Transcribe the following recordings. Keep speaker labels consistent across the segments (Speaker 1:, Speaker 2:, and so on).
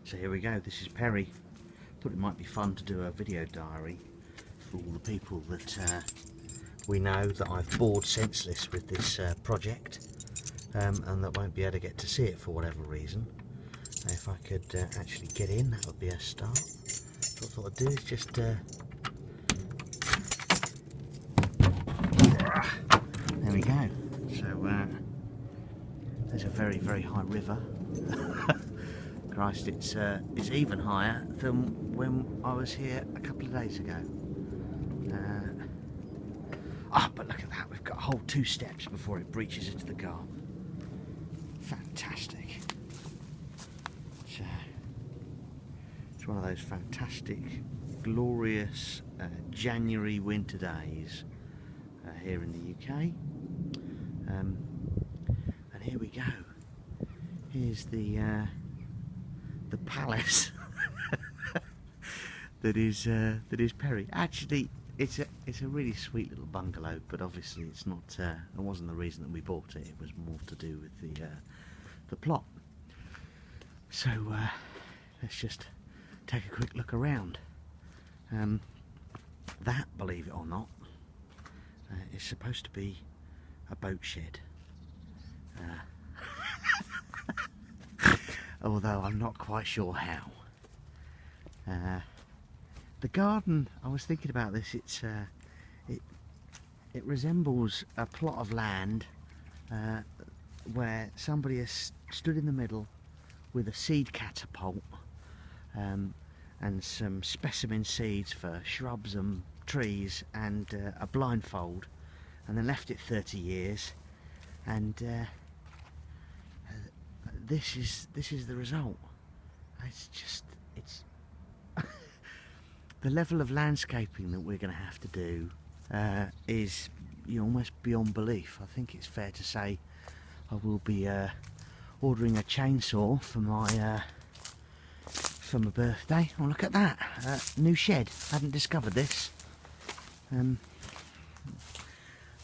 Speaker 1: So here we go, this is Peri. Thought it might be fun to do a video diary for all the people that we know that I've bored senseless with this project and that won't be able to get to see it for whatever reason. If I could actually get in, that would be a start. So what I thought I'd do is just there we go. So there's a very, very high river. Christ, it's even higher than when I was here a couple of days ago. But look at that, we've got a whole 2 steps before it breaches into the garden. Fantastic. It's one of those fantastic, glorious January winter days here in the UK. And here we go. Here's the palace that is Peri. Actually, it's a really sweet little bungalow, but obviously it's not. It wasn't the reason that we bought it. It was more to do with the plot. So let's just take a quick look around. That, believe it or not, is supposed to be a boat shed. Although I'm not quite sure how. The garden, I was thinking about this, it resembles a plot of land where somebody has stood in the middle with a seed catapult and some specimen seeds for shrubs and trees and a blindfold, and then left it 30 years, and this is the result. It's the level of landscaping that we're going to have to do is almost beyond belief. I think it's fair to say I will be ordering a chainsaw for my birthday. Oh, look at that, new shed. I hadn't discovered this.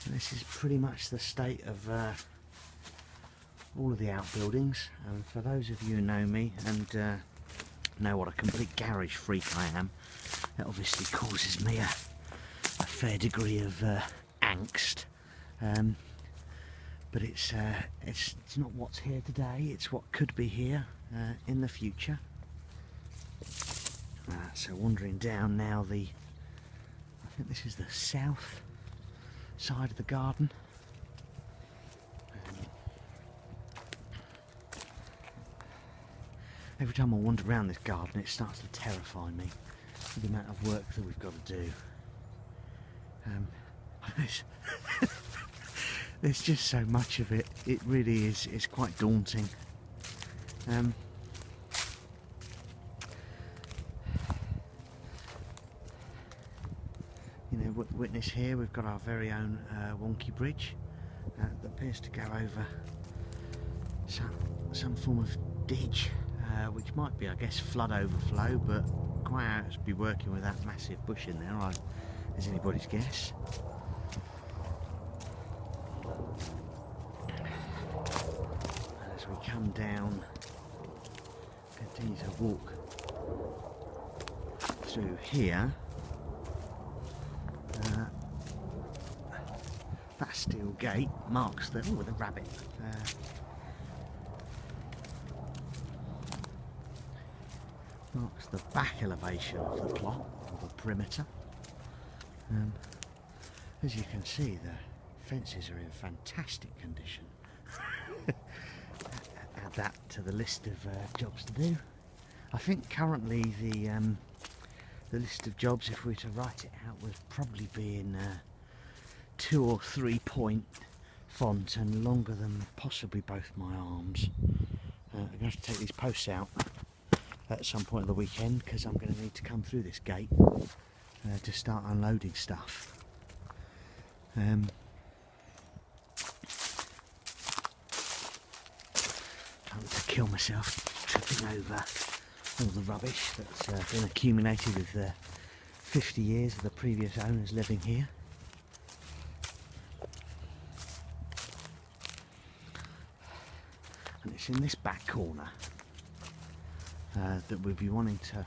Speaker 1: This is pretty much the state of all of the outbuildings, and for those of you who know me and know what a complete garage freak I am, it obviously causes me a fair degree of angst, but it's not what's here today, it's what could be here in the future. So wandering down now, I think this is the south side of the garden. Every time I wander around this garden, it starts to terrify me with the amount of work that we've got to do. There's just so much of it. It really is quite daunting. Witness here, we've got our very own wonky bridge that appears to go over some form of ditch. Which might be, I guess, flood overflow, but quite how to be working with that massive bush in there is anybody's guess. And as we come down, continue to walk through here, that steel gate marks the with a rabbit. Marks the back elevation of the plot, or the perimeter. As you can see, the fences are in fantastic condition. Add that to the list of jobs to do. I think currently the list of jobs, if we were to write it out, would probably be in 2 or 3 point font and longer than possibly both my arms. I'm going to have to take these posts out at some point of the weekend, because I'm going to need to come through this gate to start unloading stuff. Time to kill myself tripping over all the rubbish that's been accumulated with 50 years of the previous owners living here. And it's in this back corner that we'll be wanting to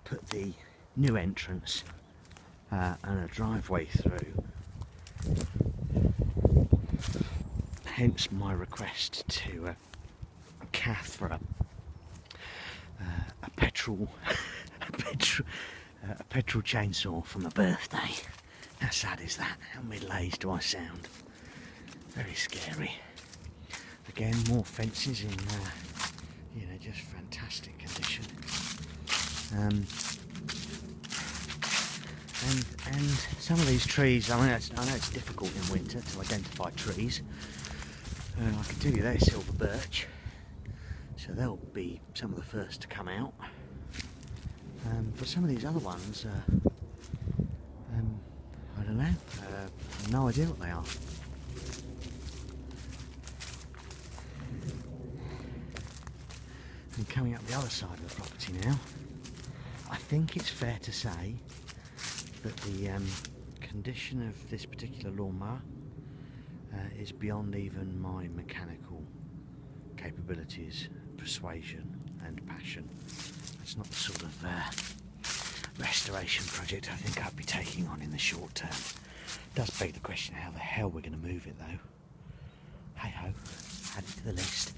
Speaker 1: put the new entrance and a driveway through. Hence my request to Kath for a petrol a petrol chainsaw for my birthday. How sad is that? How middle-aged do I sound? Very scary. Again, more fences in you know, just fantastic condition. And some of these trees, I mean, I know it's difficult in winter to identify trees. I can tell you they're silver birch, so they'll be some of the first to come out. But some of these other ones, I don't know, no idea what they are. And coming up the other side of the property now, I think it's fair to say that the condition of this particular lawnmower is beyond even my mechanical capabilities, persuasion and passion. It's not the sort of restoration project I think I'd be taking on in the short term. It does beg the question how the hell we're going to move it though. Hey ho, add it to the list.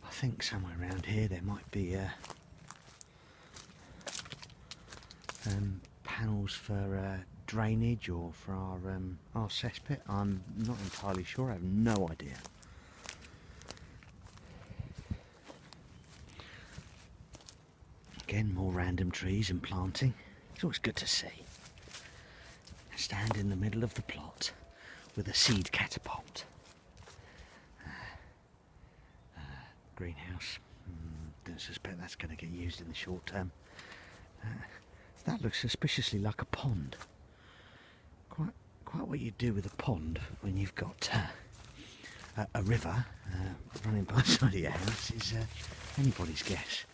Speaker 1: I think somewhere around here there might be panels for drainage or for our cesspit. I'm not entirely sure, I have no idea. Again, more random trees and planting. It's always good to see. I stand in the middle of the plot with a seed catapult. Greenhouse. Don't suspect that's going to get used in the short term. That looks suspiciously like a pond. Quite what you do with a pond when you've got a river running by the side of your house is anybody's guess.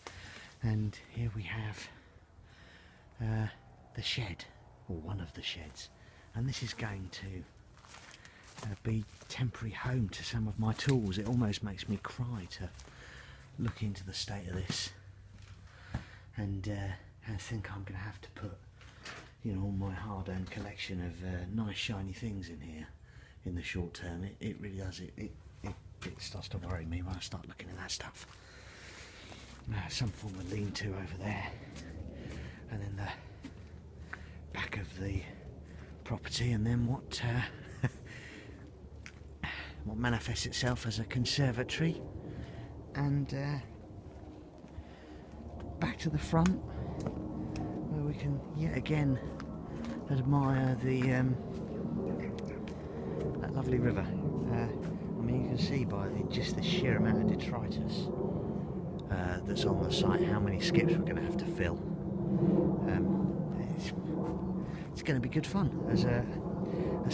Speaker 1: And here we have the shed, or one of the sheds, and this is going to be temporary home to some of my tools. It almost makes me cry to look into the state of this and think I'm going to have to put, you know, all my hard-earned collection of nice shiny things in here in the short term. It really does. It starts to worry me when I start looking at that stuff. Some form of lean-to over there, and then the back of the property, and then what what manifests itself as a conservatory, and back to the front where we can yet again admire the that lovely river. I mean, you can see by just the sheer amount of detritus that's on the site how many skips we're going to have to fill. It's going to be good fun. As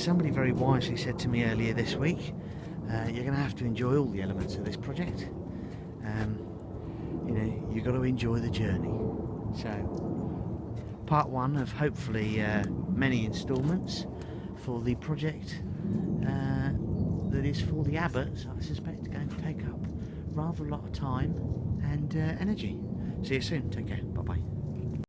Speaker 1: somebody very wisely said to me earlier this week, you're going to have to enjoy all the elements of this project. You know, you've got to enjoy the journey. So, part one of hopefully many instalments for the project that is for the Abbots. I suspect going to take up rather a lot of time and energy. See you soon. Take care. Bye bye.